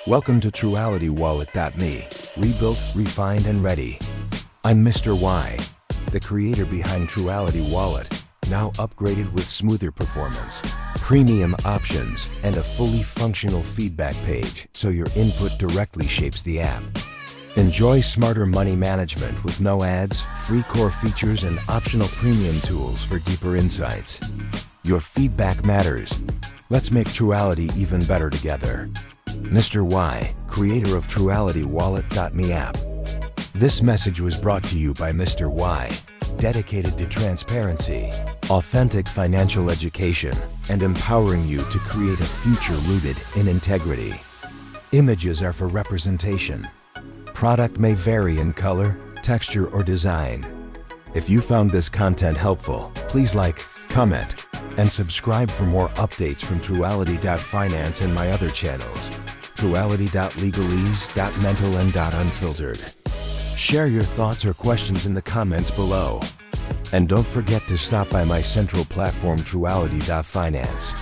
Welcome to Truality Wallet.me, rebuilt, refined, and ready. I'm Mr. Why, the creator behind Truality Wallet, now upgraded with smoother performance, premium options, and a fully functional feedback page so your input directly shapes the app. Enjoy smarter money management with no ads, free core features, and optional premium tools for deeper insights. Your feedback matters. Let's make Truality even better together. Mr. Why, creator of Truality Wallet.me app. This message was brought to you by Mr. Why, dedicated to transparency, authentic financial education, and empowering you to create a future rooted in integrity. Images are for representation. Product may vary in color, texture, or design. If you found this content helpful, please like, comment, and subscribe for more updates from Truality.Finance and my other channels, Truality.Legalese, Mental, and Unfiltered. Share your thoughts or questions in the comments below. And don't forget to stop by my central platform, Truality.Finance.